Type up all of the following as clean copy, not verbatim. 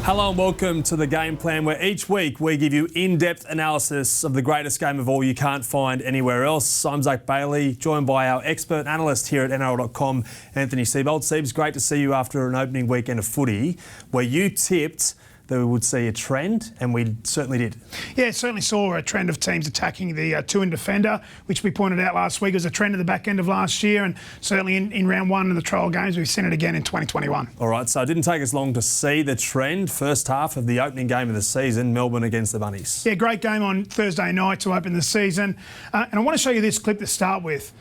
Hello and welcome to The Game Plan, where each week we give you in-depth analysis of the greatest game of all you can't find anywhere else. I'm Zac Bailey, joined by our expert analyst here at NRL.com, Anthony Seibold. Seibs, great to see you after an opening weekend of footy where you tipped that we would see a trend, and we certainly did. Yeah, certainly saw a trend of teams attacking the two-in defender, which we pointed out last week was a trend at the back end of last year, and certainly in round one of the trial games, we've seen it again in 2021. All right, so it didn't take us long to see the trend. First half of the opening game of the season, Melbourne against the Bunnies. Yeah, great game on Thursday night to open the season. And I want to show you this clip to start with.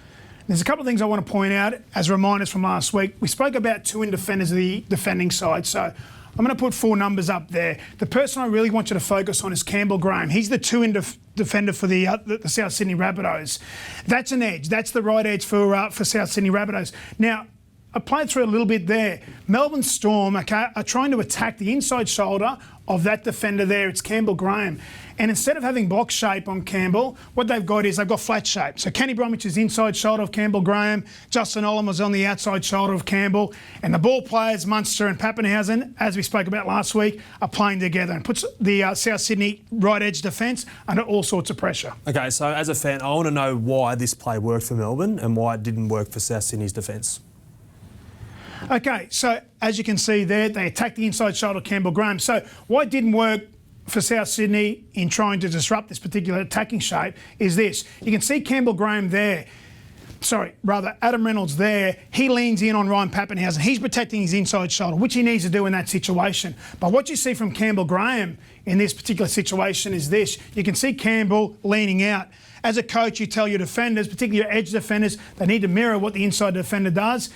There's a couple of things I want to point out as reminders from last week. We spoke about two-in defenders of the defending side, so I'm going to put four numbers up there. The person I really want you to focus on is Campbell Graham. He's the two-in defender for the South Sydney Rabbitohs. That's an edge. That's the right edge for South Sydney Rabbitohs. Now, I played through a little bit there. Melbourne Storm are trying to attack the inside shoulder of that defender there. It's Campbell Graham. And instead of having box shape on Campbell, what they've got is they've got flat shape. So Kenny Bromwich is inside shoulder of Campbell Graham. Justin Olam was on the outside shoulder of Campbell. And the ball players, Munster and Pappenhausen, as we spoke about last week, are playing together and puts the South Sydney right edge defence under all sorts of pressure. Okay, so as a fan, I want to know why this play worked for Melbourne and why it didn't work for South Sydney's defence. Okay, so as you can see there, they attacked the inside shoulder of Campbell Graham. So why it didn't work for South Sydney in trying to disrupt this particular attacking shape is this. You can see Campbell Graham there. Adam Reynolds there. He leans in on Ryan Pappenhausen. He's protecting his inside shoulder, which he needs to do in that situation. But what you see from Campbell Graham in this particular situation is this. You can see Campbell leaning out. As a coach, you tell your defenders, particularly your edge defenders, they need to mirror what the inside defender does.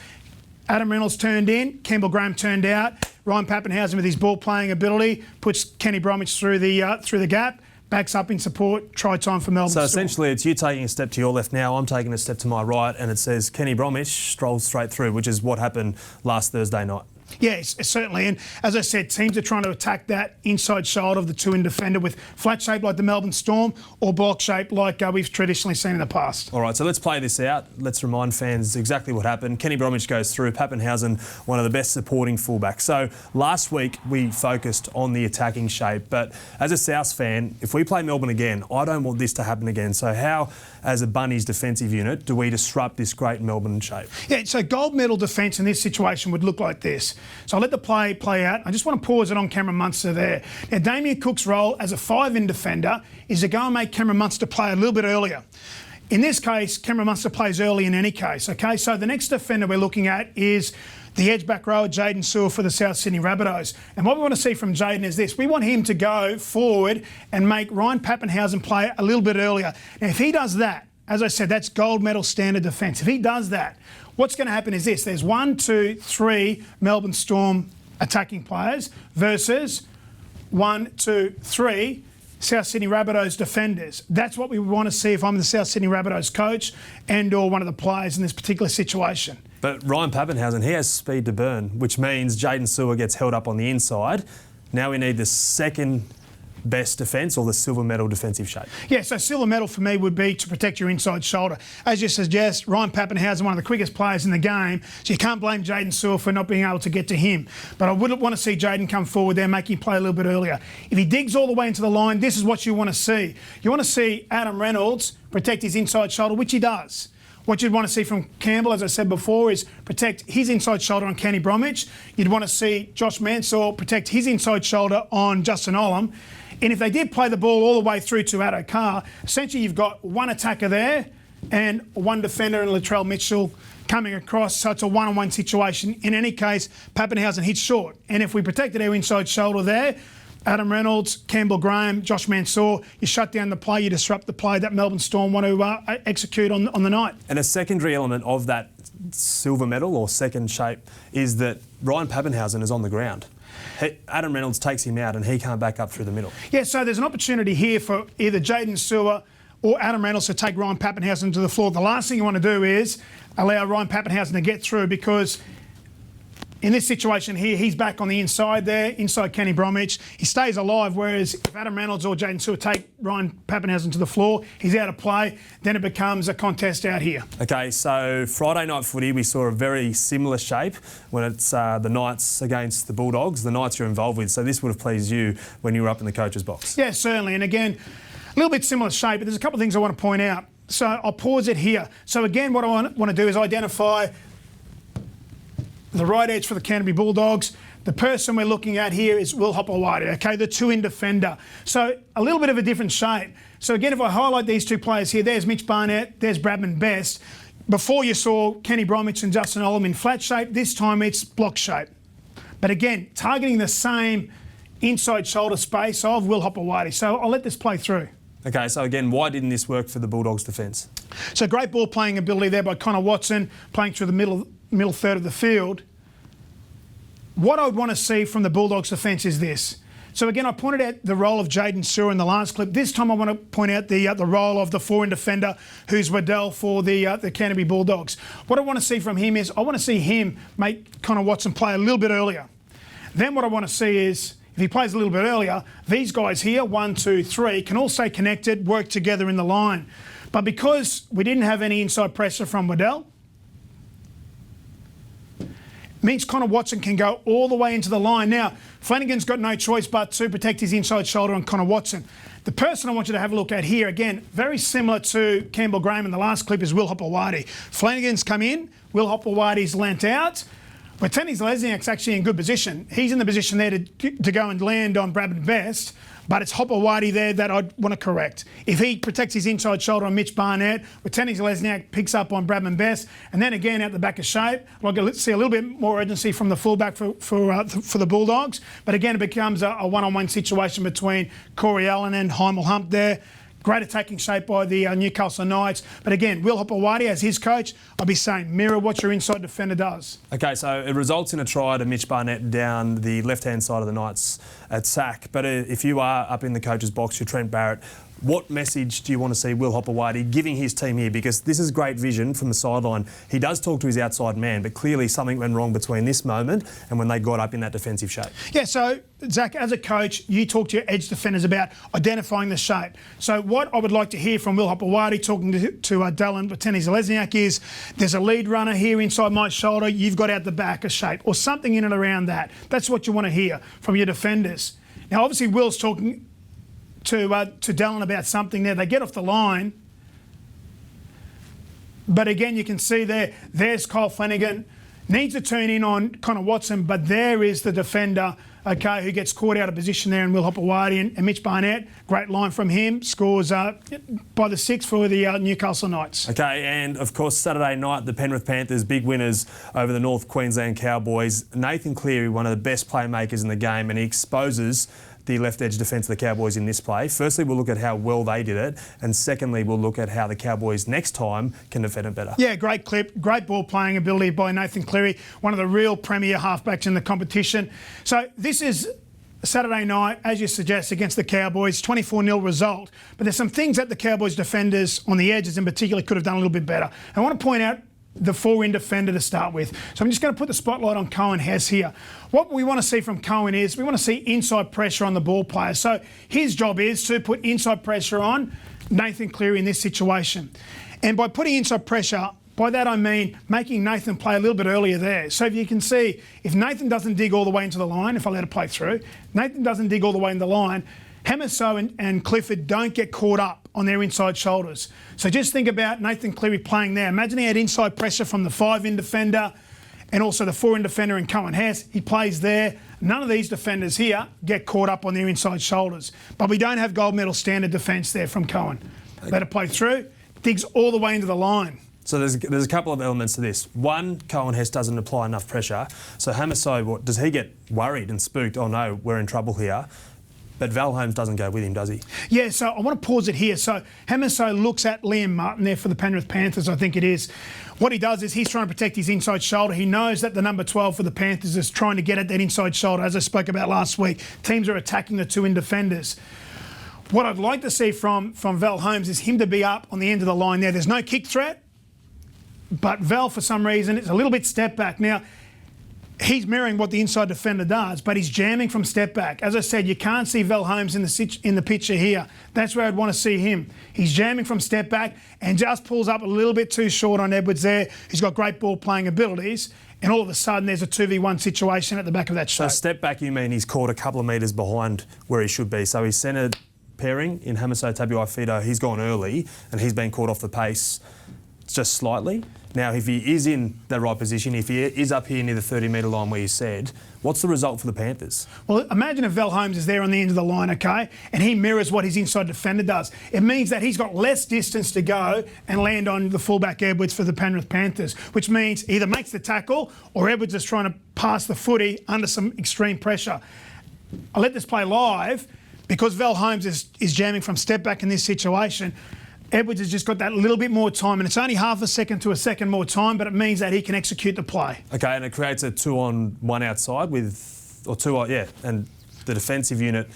Adam Reynolds turned in, Campbell Graham turned out. Ryan Pappenhausen, with his ball playing ability, puts Kenny Bromwich through the gap, backs up in support, try time for Melbourne. So essentially it's you taking a step to your left now, I'm taking a step to my right, and it says Kenny Bromwich strolls straight through, which is what happened last Thursday night. Yes, certainly. And as I said, teams are trying to attack that inside shoulder of the two-in defender with flat shape like the Melbourne Storm or block shape like we've traditionally seen in the past. All right, so let's play this out. Let's remind fans exactly what happened. Kenny Bromwich goes through. Pappenhausen, one of the best supporting fullbacks. So last week we focused on the attacking shape, but as a South fan, if we play Melbourne again, I don't want this to happen again. So how, as a Bunnies defensive unit, do we disrupt this great Melbourne shape? Yeah, so gold medal defence in this situation would look like this. So I'll let the play out. I just want to pause it on Cameron Munster there. Now, Damien Cook's role as a five-in defender is to go and make Cameron Munster play a little bit earlier. In this case, Cameron Munster plays early in any case, okay? So the next defender we're looking at is the edge back rower, Jaden Sewer for the South Sydney Rabbitohs. And what we want to see from Jaden is this. We want him to go forward and make Ryan Pappenhausen play a little bit earlier. Now, if he does that, as I said, that's gold medal standard defence. If he does that, what's going to happen is this. There's 1, 2, 3 Melbourne Storm attacking players versus 1, 2, 3 South Sydney Rabbitohs defenders. That's what we want to see if I'm the South Sydney Rabbitohs coach and or one of the players in this particular situation. But Ryan Pappenhausen, he has speed to burn, which means Jaden Sewer gets held up on the inside. Now we need the second best defence or the silver medal defensive shape? Yeah, so silver medal for me would be to protect your inside shoulder. As you suggest, Ryan Pappenhausen, one of the quickest players in the game, so you can't blame Jaden Sewer for not being able to get to him. But I wouldn't want to see Jaden come forward there, make him play a little bit earlier. If he digs all the way into the line, this is what you want to see. You want to see Adam Reynolds protect his inside shoulder, which he does. What you'd want to see from Campbell, as I said before, is protect his inside shoulder on Kenny Bromwich. You'd want to see Josh Mansour protect his inside shoulder on Justin Olam. And if they did play the ball all the way through to Addo Carr, essentially you've got one attacker there and one defender in Latrell Mitchell coming across, so it's a one-on-one situation. In any case, Pappenhausen hits short. And if we protected our inside shoulder there, Adam Reynolds, Campbell Graham, Josh Mansour, you shut down the play, you disrupt the play that Melbourne Storm want to execute on the night. And a secondary element of that silver medal or second shape is that Ryan Pappenhausen is on the ground. Adam Reynolds takes him out and he can't back up through the middle. Yeah, so there's an opportunity here for either Jaden Sewer or Adam Reynolds to take Ryan Pappenhausen to the floor. The last thing you want to do is allow Ryan Pappenhausen to get through, because In this situation here, he's back on the inside there, inside Kenny Bromwich. He stays alive, whereas if Adam Reynolds or Jaden Stewart take Ryan Pappenhausen to the floor, he's out of play, then it becomes a contest out here. Okay, so Friday night footy, we saw a very similar shape when it's the Knights against the Bulldogs. The Knights you're involved with, so this would have pleased you when you were up in the coach's box. Yeah, certainly. And again, a little bit similar shape, but there's a couple of things I want to point out. So I'll pause it here. So again, what I want to do is identify the right edge for the Canterbury Bulldogs. The person we're looking at here is Will Hopewadi, okay, the two-in defender. So a little bit of a different shape. So again, if I highlight these two players here, there's Mitch Barnett, there's Bradman Best. Before you saw Kenny Bromwich and Justin Olam in flat shape, this time it's block shape. But again, targeting the same inside shoulder space of Will Hopewadi. So I'll let this play through. Okay, so again, why didn't this work for the Bulldogs' defence? So great ball playing ability there by Connor Watson, playing through the middle third of the field. What I would want to see from the Bulldogs' defence is this. So again, I pointed out the role of Jaden Stewart in the last clip. This time I want to point out the role of the four-in defender, who's Waddell for the Canterbury Bulldogs. What I want to see from him is I want to see him make Connor Watson play a little bit earlier. Then what I want to see is, if he plays a little bit earlier, these guys here, 1, 2, 3, can all stay connected, work together in the line. But because we didn't have any inside pressure from Waddell, means Connor Watson can go all the way into the line. Now, Flanagan's got no choice but to protect his inside shoulder on Connor Watson. The person I want you to have a look at here, again, very similar to Campbell Graham in the last clip, is Will Hopewadi. Flanagan's come in, Will Hopewadi's lent out, but Tenny Lesniak's actually in good position. He's in the position there to go and land on Bradman Best, but it's Hopewadi there that I'd want to correct. If he protects his inside shoulder on Mitch Barnett, with Tenny Lesniak picks up on Bradman Best, and then again out the back of shape, I'd like to see a little bit more urgency from the fullback for the Bulldogs. But again, it becomes a one-on-one situation between Corey Allen and Heimel Hump there. Great attacking shape by the Newcastle Knights. But again, Will Hopewadi, as his coach, I'll be saying, mirror what your inside defender does. Okay, so it results in a try to Mitch Barnett down the left-hand side of the Knights at sack. But if you are up in the coach's box, you're Trent Barrett, what message do you want to see Will Hopewadi giving his team here? Because this is great vision from the sideline. He does talk to his outside man, but clearly something went wrong between this moment and when they got up in that defensive shape. Yeah, so, Zach, as a coach, you talk to your edge defenders about identifying the shape. So what I would like to hear from Will Hopewadi talking to Dylan Tenny-Lesniak is, there's a lead runner here inside my shoulder, you've got out the back a shape, or something in and around that. That's what you want to hear from your defenders. Now, obviously, Will's talking to Dallin about something there. They get off the line. But again, you can see there's Kyle Flanagan. Needs to turn in on Connor Watson, but there is the defender, okay, who gets caught out of position there, and Will Hopewadi and Mitch Barnett. Great line from him. Scores by the 6 for the Newcastle Knights. Okay, and of course, Saturday night, the Penrith Panthers, big winners over the North Queensland Cowboys. Nathan Cleary, one of the best playmakers in the game, and he exposes the left edge defence of the Cowboys in this play. Firstly, we'll look at how well they did it, and secondly, we'll look at how the Cowboys next time can defend it better. Yeah, great clip, great ball playing ability by Nathan Cleary, one of the real premier halfbacks in the competition. So this is Saturday night, as you suggest, against the Cowboys, 24-0 result. But there's some things that the Cowboys defenders on the edges in particular could have done a little bit better. I want to point out the four-in defender to start with. So I'm just going to put the spotlight on Cohen Hess here. What we want to see from Cohen is we want to see inside pressure on the ball player. So his job is to put inside pressure on Nathan Cleary in this situation. And by putting inside pressure, by that I mean making Nathan play a little bit earlier there. So if you can see, if Nathan doesn't dig all the way into the line, if I let it play through, Nathan doesn't dig all the way in the line, Hamiso and Clifford don't get caught up on their inside shoulders. So just think about Nathan Cleary playing there. Imagine he had inside pressure from the 5-in defender and also the 4-in defender in Cohen Hess. He plays there. None of these defenders here get caught up on their inside shoulders. But we don't have gold medal standard defence there from Cohen. Let it play through. Digs all the way into the line. So there's a couple of elements to this. One, Cohen Hess doesn't apply enough pressure. So Hamiso, does he get worried and spooked? Oh no, we're in trouble here. But Val Holmes doesn't go with him, does he? Yeah, so I want to pause it here. So Hamiso looks at Liam Martin there for the Penrith Panthers, I think it is. What he does is he's trying to protect his inside shoulder. He knows that the number 12 for the Panthers is trying to get at that inside shoulder, as I spoke about last week. Teams are attacking the 2-in defenders. What I'd like to see from Val Holmes is him to be up on the end of the line there. There's no kick threat, but Val, for some reason, it's a little bit step back. Now, he's mirroring what the inside defender does, but he's jamming from step back. As I said, you can't see Val Holmes in the picture here. That's where I'd want to see him. He's jamming from step back and just pulls up a little bit too short on Edwards there. He's got great ball playing abilities, and all of a sudden there's a 2v1 situation at the back of that shape. So step back, you mean he's caught a couple of metres behind where he should be. So his centre pairing in Hamiso Tabuai-Fidow, he's gone early and he's been caught off the pace just slightly. Now, if he is in the right position, if he is up here near the 30-metre line where you said, what's the result for the Panthers? Well, imagine if Val Holmes is there on the end of the line, okay, and he mirrors what his inside defender does. It means that he's got less distance to go and land on the fullback Edwards for the Penrith Panthers, which means either makes the tackle or Edwards is trying to pass the footy under some extreme pressure. I'll let this play live because Val Holmes is jamming from step back in this situation. Edwards has just got that little bit more time, and it's only half a second to a second more time, but it means that he can execute the play. Okay, and it creates a 2-on-1 outside and the defensive unit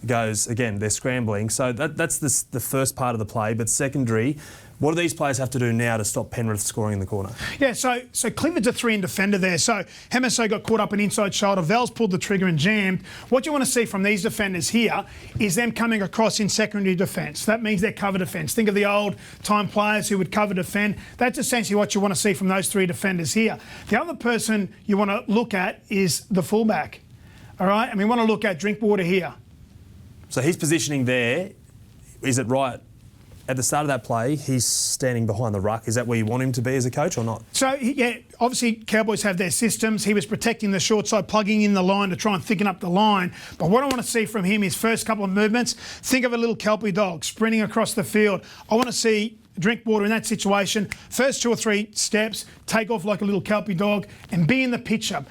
goes, again, they're scrambling. So that's the first part of the play, but secondary, what do these players have to do now to stop Penrith scoring in the corner? Yeah, so Clifford's a 3-in defender there. So Hamiso got caught up an inside shoulder. Val's pulled the trigger and jammed. What you want to see from these defenders here is them coming across in secondary defence. That means they're cover defence. Think of the old time players who would cover defend. That's essentially what you want to see from those 3 defenders here. The other person you want to look at is the fullback. All right? And we want to look at Drinkwater here. So his positioning there, is it right? At the start of that play, he's standing behind the ruck. Is that where you want him to be as a coach or not? So, yeah, obviously Cowboys have their systems. He was protecting the short side, plugging in the line to try and thicken up the line. But what I want to see from him is first couple of movements. Think of a little Kelpie dog sprinting across the field. I want to see Drinkwater in that situation. First 2 or 3 steps, take off like a little Kelpie dog and be in the picture.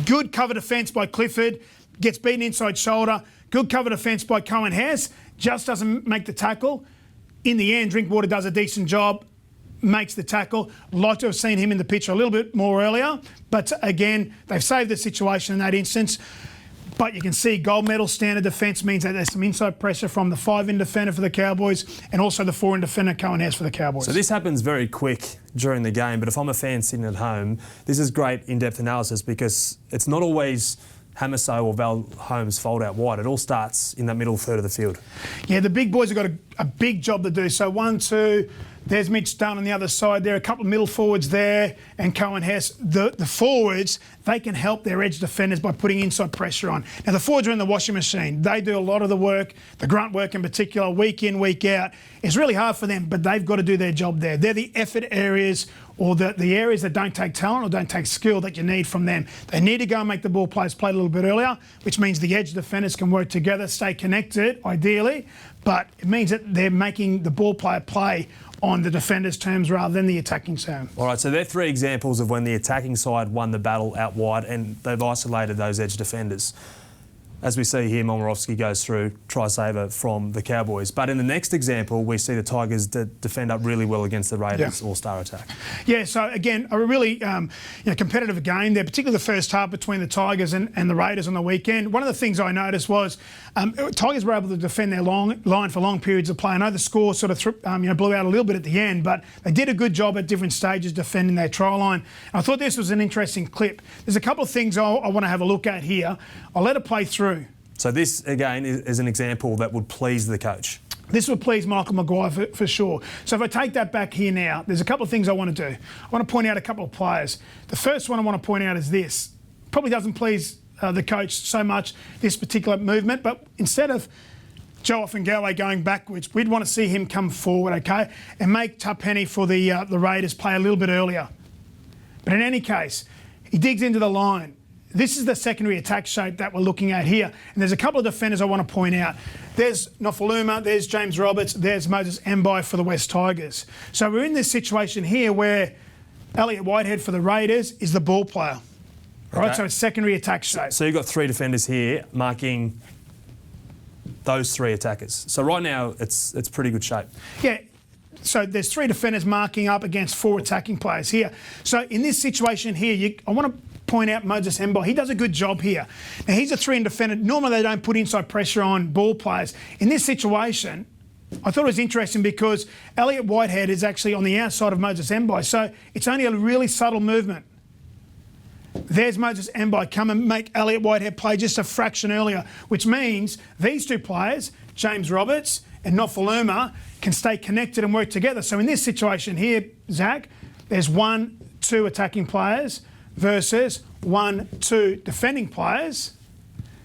Good cover defence by Clifford. Gets beaten inside shoulder. Good cover defence by Cohen Hess. Just doesn't make the tackle. In the end, Drinkwater does a decent job, makes the tackle. Like to have seen him in the picture a little bit more earlier. But again, they've saved the situation in that instance. But you can see gold medal standard defence means that there's some inside pressure from the 5-in defender for the Cowboys and also the 4-in defender Cohen Hess for the Cowboys. So this happens very quick during the game, but if I'm a fan sitting at home, this is great in-depth analysis because it's not always Hamiso or Val Holmes fold out wide. It all starts in that middle third of the field. Yeah, the big boys have got a big job to do. So 1, 2, there's Mitch Dunn on the other side there, a couple of middle forwards there, and Cohen Hess. The forwards, they can help their edge defenders by putting inside pressure on. Now, the forwards are in the washing machine. They do a lot of the work, the grunt work in particular, week in, week out. It's really hard for them, but they've got to do their job there. They're the effort areas or the areas that don't take talent or don't take skill that you need from them. They need to go and make the ball players play a little bit earlier, which means the edge defenders can work together, stay connected, ideally, but it means that they're making the ball player play on the defender's terms rather than the attacking term. All right, so they're 3 examples of when the attacking side won the battle out wide and they've isolated those edge defenders. As we see here, Momorowski goes through, try-saver from the Cowboys. But in the next example, we see the Tigers defend up really well against the Raiders' all-star attack. Yeah, so again, a really competitive game there, particularly the first half between the Tigers and the Raiders on the weekend. One of the things I noticed was Tigers were able to defend their line for long periods of play. I know the score sort of blew out a little bit at the end, but they did a good job at different stages defending their try line. And I thought this was an interesting clip. There's a couple of things I want to have a look at here. I'll let it play through. So this, again, is an example that would please the coach. This would please Michael Maguire for sure. So if I take that back here now, there's a couple of things I want to do. I want to point out a couple of players. The first one I want to point out is this. Probably doesn't please the coach so much, this particular movement, but instead of Joe Offengalway going backwards, we'd want to see him come forward, okay, and make Tupenny for the Raiders play a little bit earlier. But in any case, he digs into the line. This is the secondary attack shape that we're looking at here. And there's a couple of defenders I want to point out. There's Nofaluma, there's James Roberts, there's Moses Mbai for the West Tigers. So we're in this situation here where Elliott Whitehead for the Raiders is the ball player. All right, so it's secondary attack shape. So you've got 3 defenders here marking those 3 attackers. So right now it's pretty good shape. Yeah. So there's 3 defenders marking up against 4 attacking players here. So in this situation here, I want to point out Moses Mbai. He does a good job here. Now, he's a 3-in defender. Normally, they don't put inside pressure on ball players. In this situation, I thought it was interesting because Elliott Whitehead is actually on the outside of Moses Mbai. So it's only a really subtle movement. There's Moses Mbai come and make Elliott Whitehead play just a fraction earlier, which means these two players, James Roberts and Nofaluma, can stay connected and work together. So in this situation here, Zach, there's 1, 2 attacking players versus 1, 2 defending players.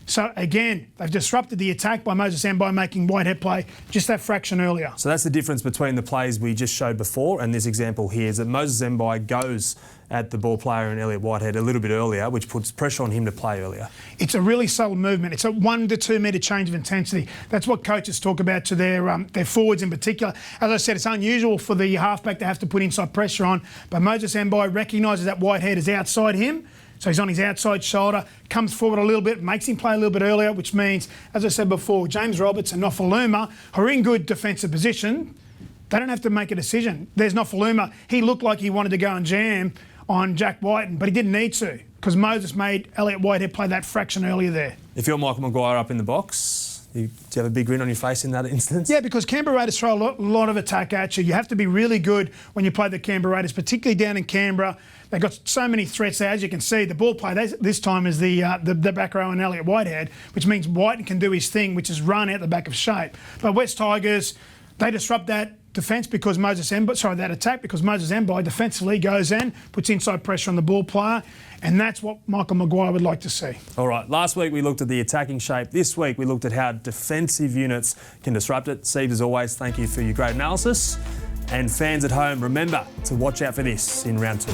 So again, they've disrupted the attack by Moses Mbai making Whitehead play just that fraction earlier. So that's the difference between the plays we just showed before and this example here, is that Moses Mbai goes at the ball player and Elliott Whitehead a little bit earlier, which puts pressure on him to play earlier. It's a really subtle movement. It's a 1 to 2 metre change of intensity. That's what coaches talk about to their forwards in particular. As I said, it's unusual for the halfback to have to put inside pressure on, but Moses Mbai recognises that Whitehead is outside him. So he's on his outside shoulder, comes forward a little bit, makes him play a little bit earlier, which means, as I said before, James Roberts and Nofaluma, who are in good defensive position, they don't have to make a decision. There's Nofaluma. He looked like he wanted to go and jam on Jack Whiten, but he didn't need to because Moses made Elliott Whitehead play that fraction earlier there. If you're Michael Maguire up in the box, do you have a big grin on your face in that instance? Yeah, because Canberra Raiders throw a lot of attack at you. You have to be really good when you play the Canberra Raiders, particularly down in Canberra. They've got so many threats there. As you can see, the ball play this time is the back row and Elliott Whitehead, which means Whiten can do his thing, which is run out the back of shape. But West Tigers, they disrupt that defence because that attack because Moses Mbai defensively goes in, puts inside pressure on the ball player, and that's what Michael Maguire would like to see. All right, last week we looked at the attacking shape. This week we looked at how defensive units can disrupt it. Steve, as always, thank you for your great analysis. And fans at home, remember to watch out for this in round 2.